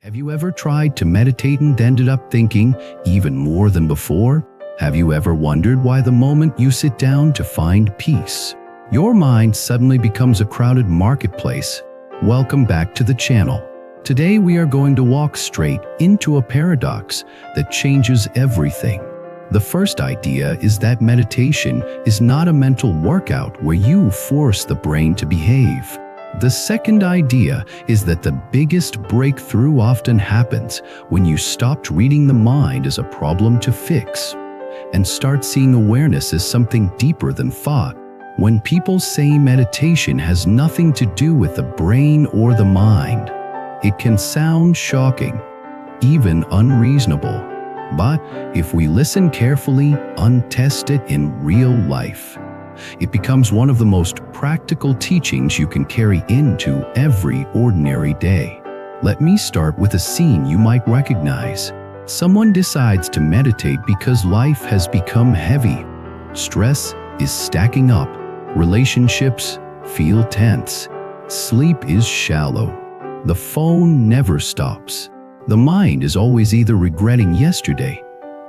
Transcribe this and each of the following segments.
Have you ever tried to meditate and ended up thinking even more than before? Have you ever wondered why the moment you sit down to find peace, your mind suddenly becomes a crowded marketplace? Welcome back to the channel. Today we are going to walk straight into a paradox that changes everything. The first idea is that meditation is not a mental workout where you force the brain to behave. The second idea is that the biggest breakthrough often happens when you stop treating the mind as a problem to fix and start seeing awareness as something deeper than thought. When people say meditation has nothing to do with the brain or the mind, it can sound shocking, even unreasonable. But if we listen carefully and test it in real life, it becomes one of the most practical teachings you can carry into every ordinary day. Let me start with a scene you might recognize. Someone decides to meditate because life has become heavy. Stress is stacking up. Relationships feel tense. Sleep is shallow. The phone never stops. The mind is always either regretting yesterday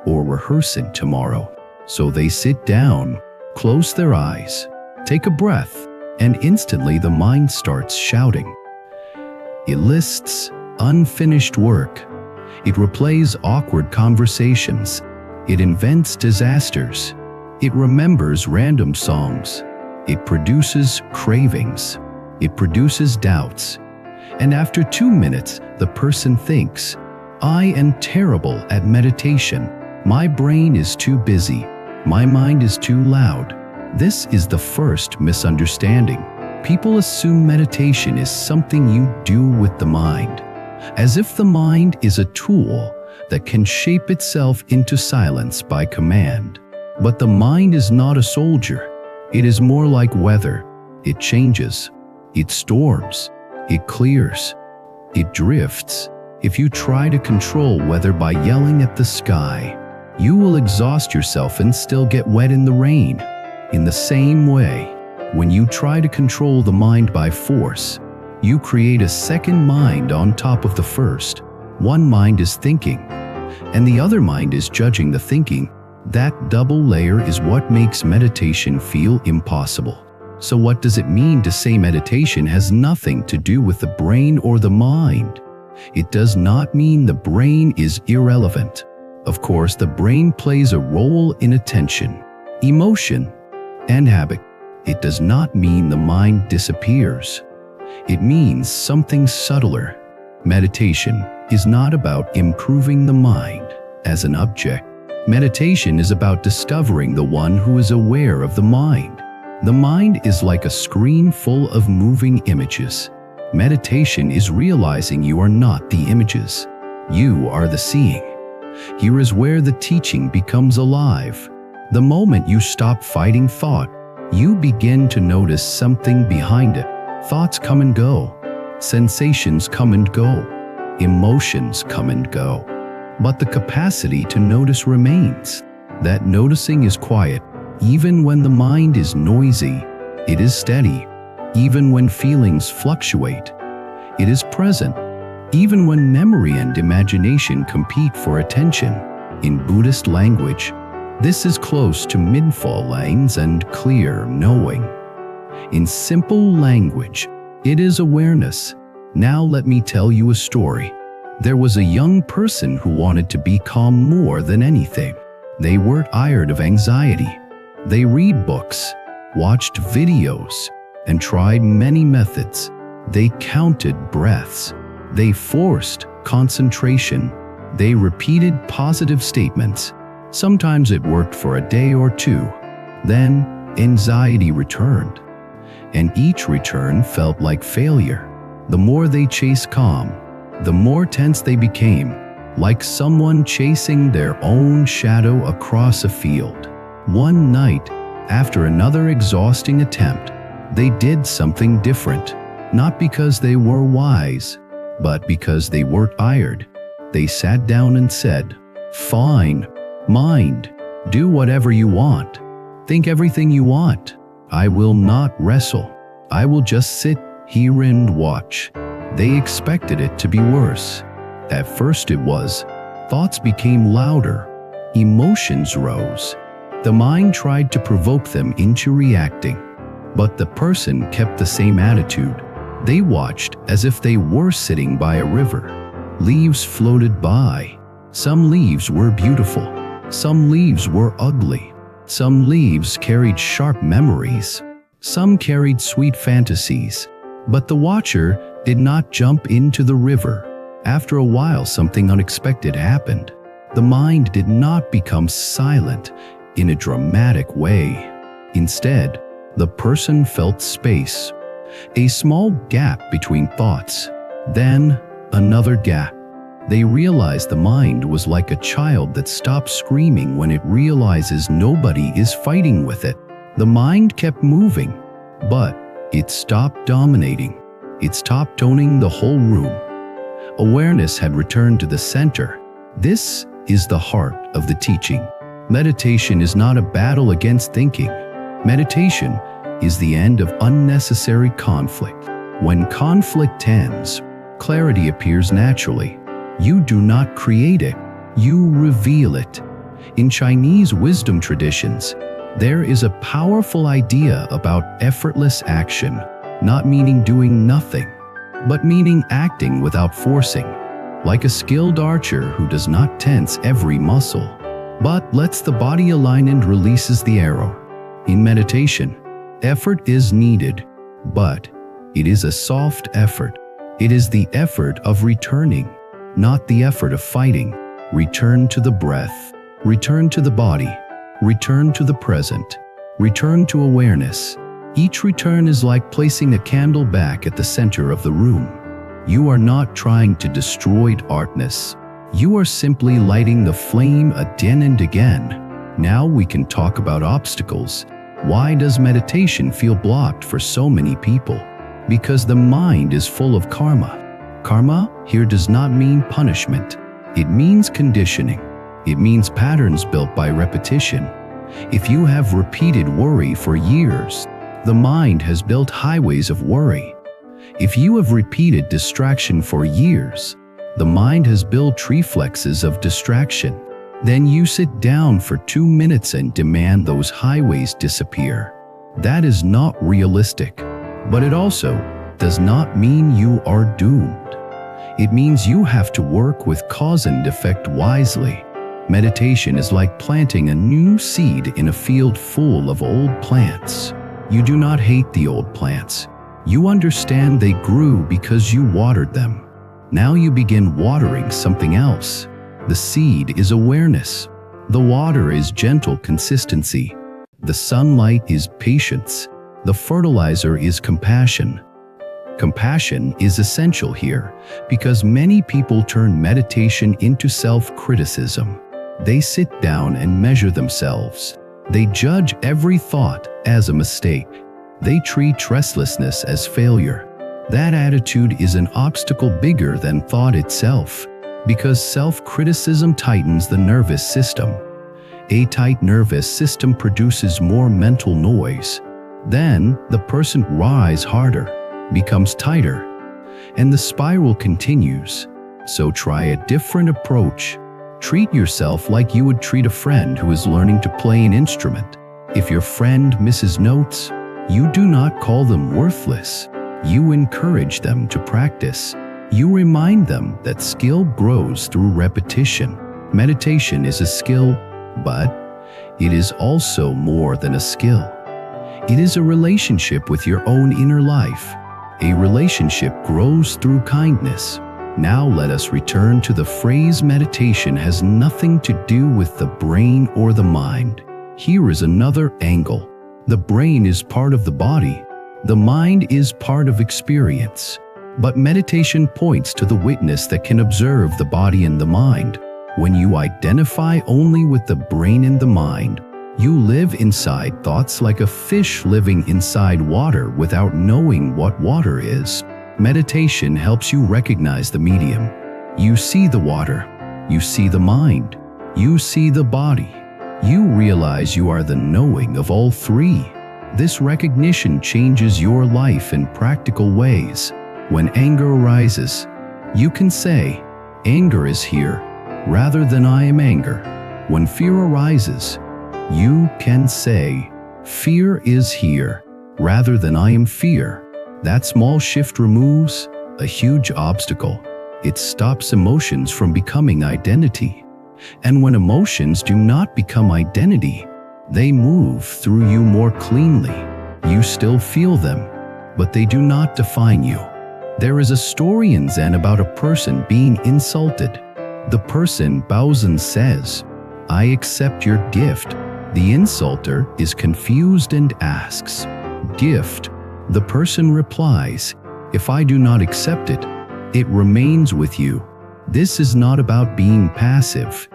or rehearsing tomorrow. So they sit down, close their eyes, take a breath, and instantly the mind starts shouting. It lists unfinished work. It replays awkward conversations. It invents disasters. It remembers random songs. It produces cravings. It produces doubts. And after 2 minutes, the person thinks, I am terrible at meditation. My brain is too busy. My mind is too loud. This is the first misunderstanding. People assume meditation is something you do with the mind, as if the mind is a tool that can shape itself into silence by command. But the mind is not a soldier. It is more like weather. It changes. It storms. It clears. It drifts. If you try to control weather by yelling at the sky, you will exhaust yourself and still get wet in the rain. In the same way, when you try to control the mind by force, you create a second mind on top of the first. One mind is thinking, and the other mind is judging the thinking. That double layer is what makes meditation feel impossible. So what does it mean to say meditation has nothing to do with the brain or the mind? It does not mean the brain is irrelevant. Of course, the brain plays a role in attention, emotion, and habit. It does not mean the mind disappears. It means something subtler. Meditation is not about improving the mind as an object. Meditation is about discovering the one who is aware of the mind. The mind is like a screen full of moving images. Meditation is realizing you are not the images. You are the seeing. Here is where the teaching becomes alive. The moment you stop fighting thought, you begin to notice something behind it. Thoughts come and go. Sensations come and go. Emotions come and go. But the capacity to notice remains. That noticing is quiet. Even when the mind is noisy, it is steady. Even when feelings fluctuate, it is present. Even when memory and imagination compete for attention. In Buddhist language, this is close to mindful lanes and clear knowing. In simple language, it is awareness. Now let me tell you a story. There was a young person who wanted to be calm more than anything. They were tired of anxiety. They read books, watched videos, and tried many methods. They counted breaths. They forced concentration. They repeated positive statements. Sometimes it worked for a day or two. Then anxiety returned, and each return felt like failure. The more they chased calm, the more tense they became, like someone chasing their own shadow across a field. One night, after another exhausting attempt, they did something different, not because they were wise, but because they were tired. They sat down and said, "Fine, mind, do whatever you want. Think everything you want. I will not wrestle. I will just sit here and watch." They expected it to be worse. At first it was. Thoughts became louder. Emotions rose. The mind tried to provoke them into reacting. But the person kept the same attitude. They watched as if they were sitting by a river. Leaves floated by. Some leaves were beautiful. Some leaves were ugly. Some leaves carried sharp memories. Some carried sweet fantasies. But the watcher did not jump into the river. After a while, something unexpected happened. The mind did not become silent in a dramatic way. Instead, the person felt space. A small gap between thoughts. Then, another gap. They realized the mind was like a child that stops screaming when it realizes nobody is fighting with it. The mind kept moving, but it stopped dominating. It stopped owning the whole room. Awareness had returned to the center. This is the heart of the teaching. Meditation is not a battle against thinking. Meditation is the end of unnecessary conflict. When conflict ends, clarity appears naturally. You do not create it, you reveal it. In Chinese wisdom traditions, there is a powerful idea about effortless action, not meaning doing nothing, but meaning acting without forcing, like a skilled archer who does not tense every muscle, but lets the body align and releases the arrow. In meditation, effort is needed, but it is a soft effort. It is the effort of returning, not the effort of fighting. Return to the breath, return to the body, return to the present, return to awareness. Each return is like placing a candle back at the center of the room. You are not trying to destroy darkness. You are simply lighting the flame again and again. Now we can talk about obstacles. Why does meditation feel blocked for so many people? Because the mind is full of karma. Karma here does not mean punishment. It means conditioning. It means patterns built by repetition. If you have repeated worry for years, the mind has built highways of worry. If you have repeated distraction for years, the mind has built reflexes of distraction. Then you sit down for 2 minutes and demand those highways disappear. That is not realistic, but it also does not mean you are doomed. It means you have to work with cause and effect wisely. Meditation is like planting a new seed in a field full of old plants. You do not hate the old plants. You understand they grew because you watered them. Now you begin watering something else. The seed is awareness. The water is gentle consistency. The sunlight is patience. The fertilizer is compassion. Compassion is essential here because many people turn meditation into self-criticism. They sit down and measure themselves. They judge every thought as a mistake. They treat restlessness as failure. That attitude is an obstacle bigger than thought itself because self-criticism tightens the nervous system. A tight nervous system produces more mental noise. Then the person rises harder, becomes tighter, and the spiral continues. So try a different approach. Treat yourself like you would treat a friend who is learning to play an instrument. If your friend misses notes, you do not call them worthless. You encourage them to practice. You remind them that skill grows through repetition. Meditation is a skill, but it is also more than a skill. It is a relationship with your own inner life. A relationship grows through kindness. Now let us return to the phrase meditation has nothing to do with the brain or the mind. Here is another angle. The brain is part of the body. The mind is part of experience. But meditation points to the witness that can observe the body and the mind. When you identify only with the brain and the mind, you live inside thoughts like a fish living inside water without knowing what water is. Meditation helps you recognize the medium. You see the water, you see the mind, you see the body. You realize you are the knowing of all three. This recognition changes your life in practical ways. When anger arises, you can say, Anger is here, rather than I am anger. When fear arises, you can say, fear is here, rather than I am fear. That small shift removes a huge obstacle. It stops emotions from becoming identity. And when emotions do not become identity, they move through you more cleanly. You still feel them, but they do not define you. There is a story in Zen about a person being insulted. The person bows and says, I accept your gift. The insulter is confused and asks, gift? The person replies, if I do not accept it, it remains with you. This is not about being passive.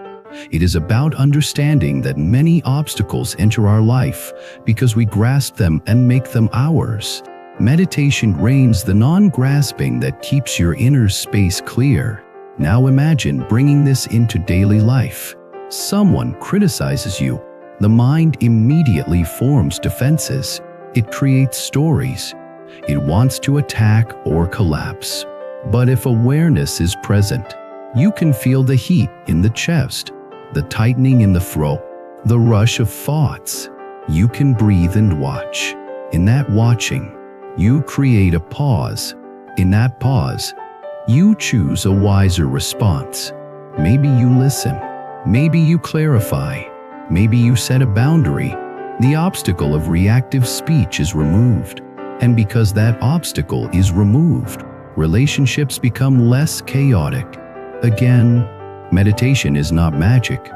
It is about understanding that many obstacles enter our life because we grasp them and make them ours. Meditation drains the non-grasping that keeps your inner space clear. Now imagine bringing this into daily life. Someone criticizes you. The mind immediately forms defenses. It creates stories. It wants to attack or collapse. But if awareness is present, you can feel the heat in the chest, the tightening in the throat, the rush of thoughts. You can breathe and watch. In that watching, you create a pause. In that pause, you choose a wiser response. Maybe you listen. Maybe you clarify. Maybe you set a boundary. The obstacle of reactive speech is removed. And because that obstacle is removed, relationships become less chaotic. Again, meditation is not magic.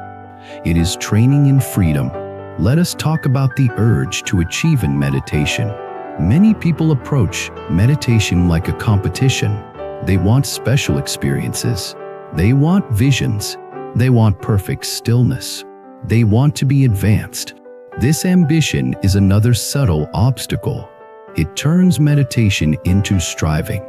It is training in freedom. Let us talk about the urge to achieve in meditation. Many people approach meditation like a competition. They want special experiences. They want visions. They want perfect stillness. They want to be advanced. This ambition is another subtle obstacle. It turns meditation into striving.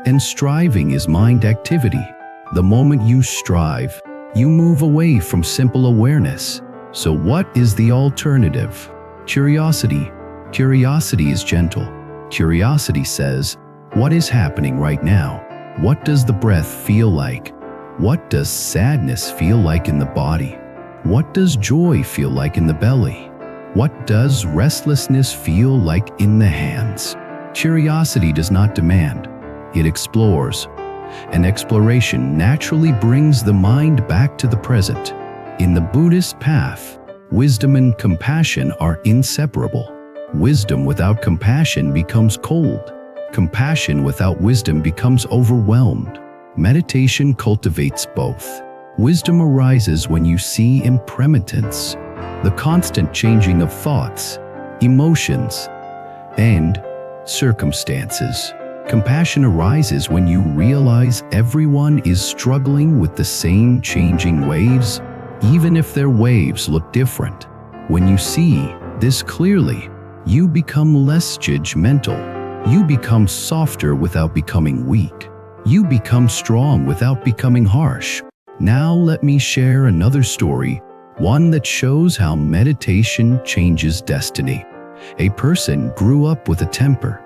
And striving is mind activity. The moment you strive, you move away from simple awareness. So what is the alternative? Curiosity. Curiosity is gentle. Curiosity says, what is happening right now? What does the breath feel like? What does sadness feel like in the body? What does joy feel like in the belly? What does restlessness feel like in the hands? Curiosity does not demand. It explores. And exploration naturally brings the mind back to the present. In the Buddhist path, wisdom and compassion are inseparable. Wisdom without compassion becomes cold. Compassion without wisdom becomes overwhelmed. Meditation cultivates both. Wisdom arises when you see impermanence, the constant changing of thoughts, emotions, and circumstances. Compassion arises when you realize everyone is struggling with the same changing waves, even if their waves look different. When you see this clearly, you become less judgmental. You become softer without becoming weak. You become strong without becoming harsh. Now let me share another story, one that shows how meditation changes destiny. A person grew up with a temper.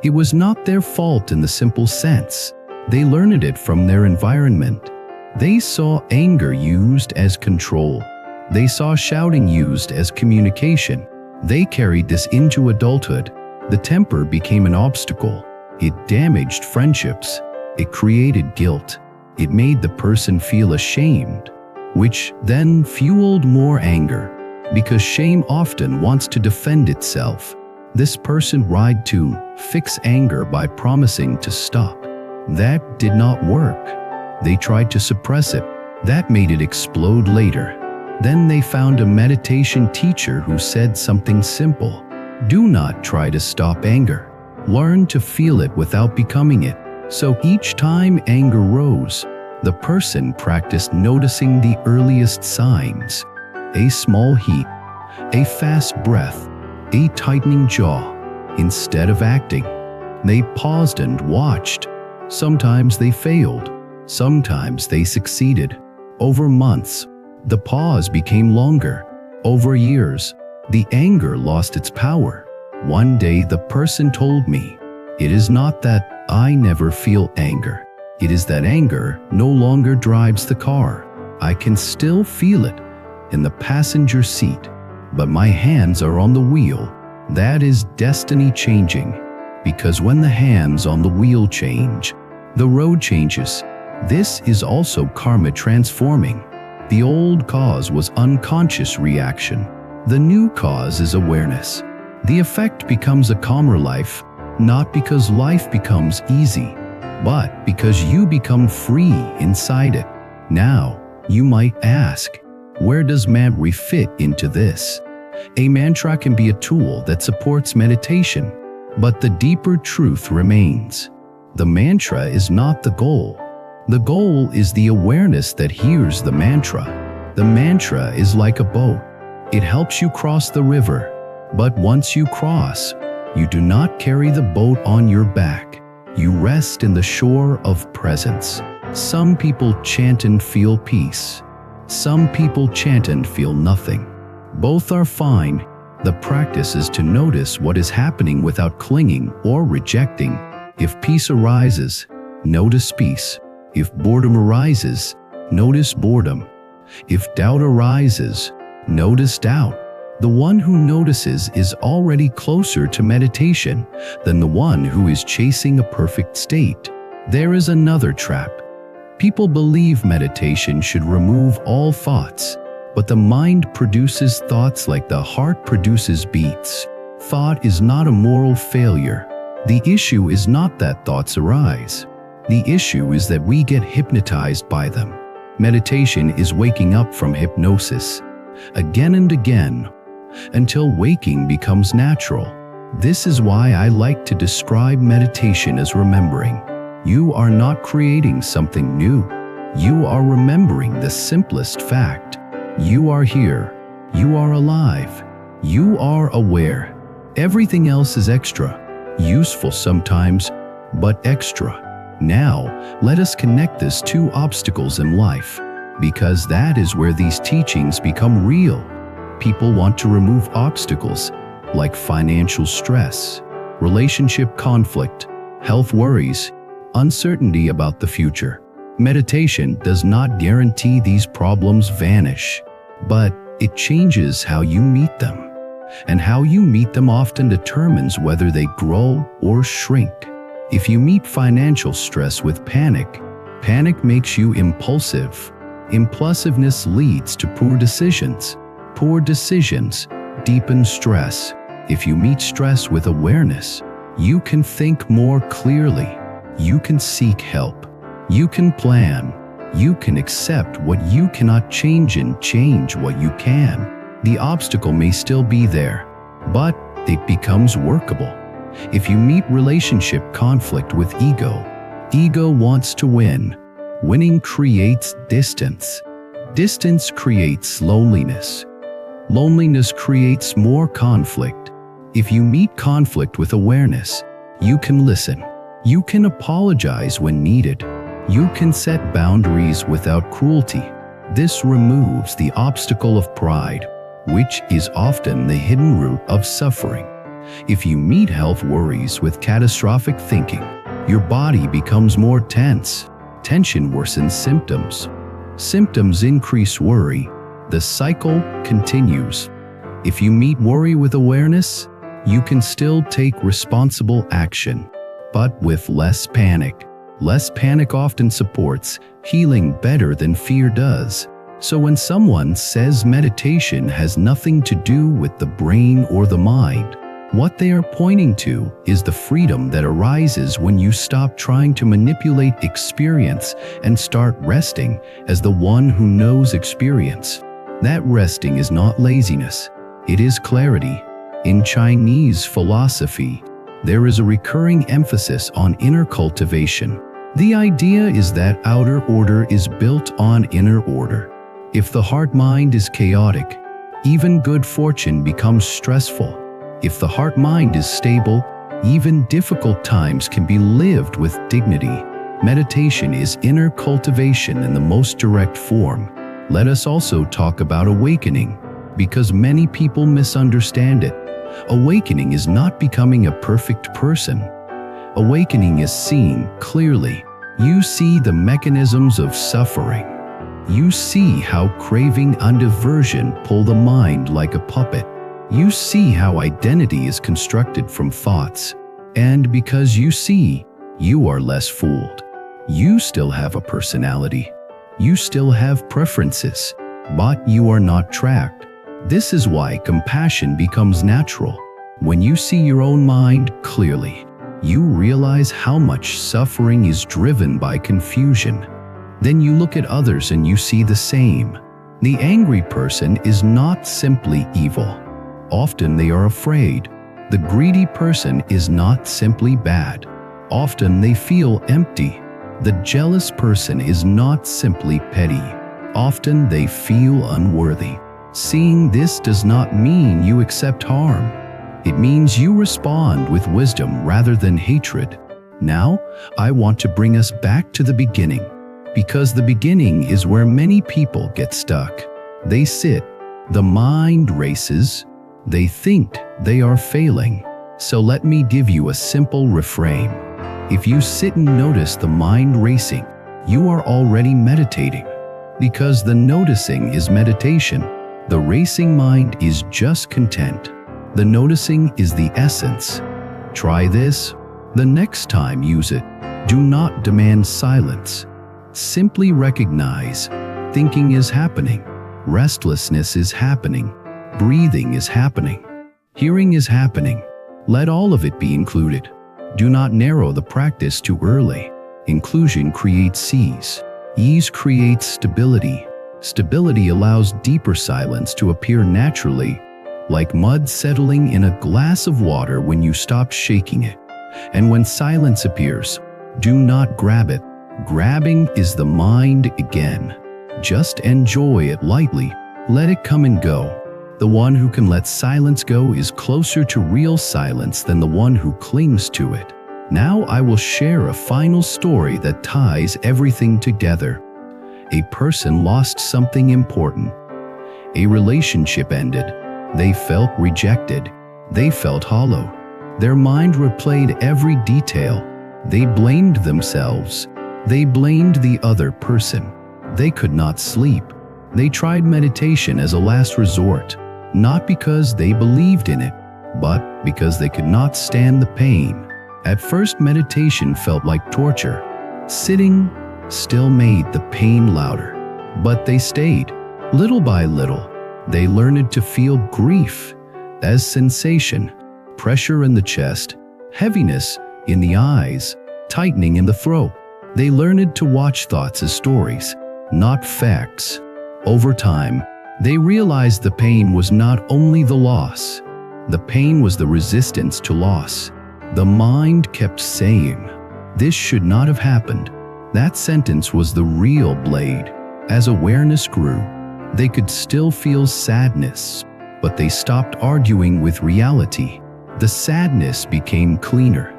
It was not their fault in the simple sense. They learned it from their environment. They saw anger used as control. They saw shouting used as communication. They carried this into adulthood. The temper became an obstacle. It damaged friendships. It created guilt. It made the person feel ashamed, which then fueled more anger, because shame often wants to defend itself. This person tried to fix anger by promising to stop. That did not work. They tried to suppress it. That made it explode later. Then they found a meditation teacher who said something simple. Do not try to stop anger. Learn to feel it without becoming it. So each time anger rose, the person practiced noticing the earliest signs. A small heat, a fast breath, a tightening jaw. Instead of acting, they paused and watched. Sometimes they failed. Sometimes they succeeded. Over months, the pause became longer. Over years, the anger lost its power. One day the person told me, "It is not that I never feel anger. It is that anger no longer drives the car. I can still feel it in the passenger seat, but my hands are on the wheel. That is destiny changing, because when the hands on the wheel change, the road changes. This is also karma transforming. The old cause was unconscious reaction. The new cause is awareness. The effect becomes a calmer life, not because life becomes easy, but because you become free inside it. Now, you might ask, where does mantra fit into this? A mantra can be a tool that supports meditation, but the deeper truth remains. The mantra is not the goal. The goal is the awareness that hears the mantra. The mantra is like a boat. It helps you cross the river, but once you cross, you do not carry the boat on your back. You rest in the shore of presence. Some people chant and feel peace. Some people chant and feel nothing. Both are fine. The practice is to notice what is happening without clinging or rejecting. If peace arises, notice peace. If boredom arises, notice boredom. If doubt arises, notice doubt. The one who notices is already closer to meditation than the one who is chasing a perfect state. There is another trap. People believe meditation should remove all thoughts, but the mind produces thoughts like the heart produces beats. Thought is not a moral failure. The issue is not that thoughts arise. The issue is that we get hypnotized by them. Meditation is waking up from hypnosis, again and again, until waking becomes natural. This is why I like to describe meditation as remembering. You are not creating something new. You are remembering the simplest fact. You are here. You are alive. You are aware. Everything else is extra, useful sometimes, but extra. Now, let us connect these two obstacles in life, because that is where these teachings become real. People want to remove obstacles like financial stress, relationship conflict, health worries, uncertainty about the future. Meditation does not guarantee these problems vanish, but it changes how you meet them. And how you meet them often determines whether they grow or shrink. If you meet financial stress with panic, panic makes you impulsive. Impulsiveness leads to poor decisions. Poor decisions deepen stress. If you meet stress with awareness, you can think more clearly. You can seek help. You can plan. You can accept what you cannot change and change what you can. The obstacle may still be there, but it becomes workable. If you meet relationship conflict with ego, ego wants to win. Winning creates distance. Distance creates loneliness. Loneliness creates more conflict. If you meet conflict with awareness, you can listen. You can apologize when needed. You can set boundaries without cruelty. This removes the obstacle of pride, which is often the hidden root of suffering. If you meet health worries with catastrophic thinking, your body becomes more tense. Tension worsens symptoms. Symptoms increase worry. The cycle continues. If you meet worry with awareness, you can still take responsible action, but with less panic. Less panic often supports healing better than fear does. So when someone says meditation has nothing to do with the brain or the mind, what they are pointing to is the freedom that arises when you stop trying to manipulate experience and start resting as the one who knows experience. That resting is not laziness, it is clarity. In Chinese philosophy, there is a recurring emphasis on inner cultivation. The idea is that outer order is built on inner order. If the heart-mind is chaotic, even good fortune becomes stressful. If the heart-mind is stable, even difficult times can be lived with dignity. Meditation is inner cultivation in the most direct form. Let us also talk about awakening, because many people misunderstand it. Awakening is not becoming a perfect person. Awakening is seeing clearly. You see the mechanisms of suffering. You see how craving and aversion pull the mind like a puppet. You see how identity is constructed from thoughts. And because you see, you are less fooled. You still have a personality. You still have preferences, but you are not trapped. This is why compassion becomes natural. When you see your own mind clearly, you realize how much suffering is driven by confusion. Then you look at others and you see the same. The angry person is not simply evil. Often they are afraid. The greedy person is not simply bad. Often they feel empty. The jealous person is not simply petty. Often they feel unworthy. Seeing this does not mean you accept harm. It means you respond with wisdom rather than hatred. Now, I want to bring us back to the beginning, because the beginning is where many people get stuck. They sit, the mind races, they think they are failing. So let me give you a simple reframe. If you sit and notice the mind racing, you are already meditating. Because the noticing is meditation, the racing mind is just content. The noticing is the essence. Try this. The next time use it. Do not demand silence. Simply recognize thinking is happening, restlessness is happening, breathing is happening, hearing is happening. Let all of it be included. Do not narrow the practice too early. Inclusion creates ease. Ease creates stability. Stability allows deeper silence to appear naturally, like mud settling in a glass of water when you stop shaking it. And when silence appears, do not grab it. Grabbing is the mind again. Just enjoy it lightly. Let it come and go. The one who can let silence go is closer to real silence than the one who clings to it. Now I will share a final story that ties everything together. A person lost something important. A relationship ended. They felt rejected. They felt hollow. Their mind replayed every detail. They blamed themselves. They blamed the other person. They could not sleep. They tried meditation as a last resort, not because they believed in it, but because they could not stand the pain. At first, meditation felt like torture. Sitting still made the pain louder, but they stayed. Little by little, they learned to feel grief as sensation, pressure in the chest, heaviness in the eyes, tightening in the throat. They learned to watch thoughts as stories, not facts. Over time, they realized the pain was not only the loss. The pain was the resistance to loss. The mind kept saying, "This should not have happened." That sentence was the real blade. As awareness grew, they could still feel sadness, but they stopped arguing with reality. The sadness became cleaner.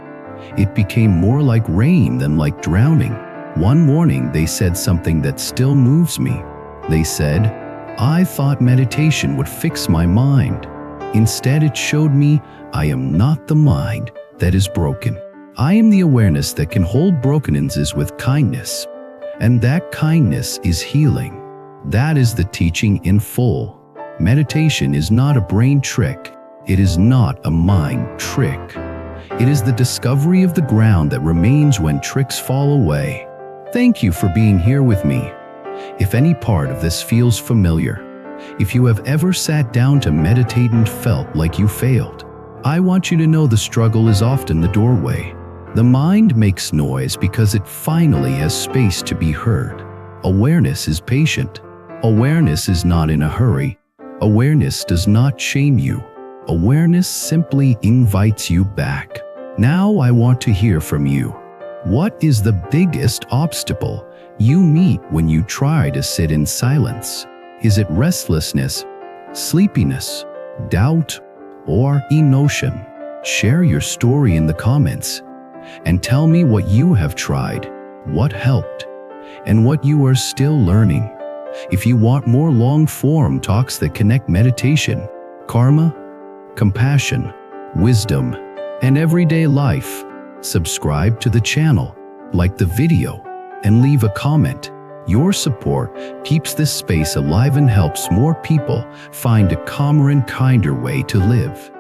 It became more like rain than like drowning. One morning they said something that still moves me. They said, "I thought meditation would fix my mind. Instead, it showed me I am not the mind that is broken. I am the awareness that can hold brokennesses with kindness. And that kindness is healing." That is the teaching in full. Meditation is not a brain trick. It is not a mind trick. It is the discovery of the ground that remains when tricks fall away. Thank you for being here with me. If any part of this feels familiar, if you have ever sat down to meditate and felt like you failed, I want you to know the struggle is often the doorway. The mind makes noise because it finally has space to be heard. Awareness is patient. Awareness is not in a hurry. Awareness does not shame you. Awareness simply invites you back. Now I want to hear from you. What is the biggest obstacle you meet when you try to sit in silence? Is it restlessness, sleepiness, doubt, or emotion? Share your story in the comments and tell me what you have tried, what helped, and what you are still learning. If you want more long-form talks that connect meditation, karma, compassion, wisdom, and everyday life, subscribe to the channel, like the video, and leave a comment. Your support keeps this space alive and helps more people find a calmer and kinder way to live.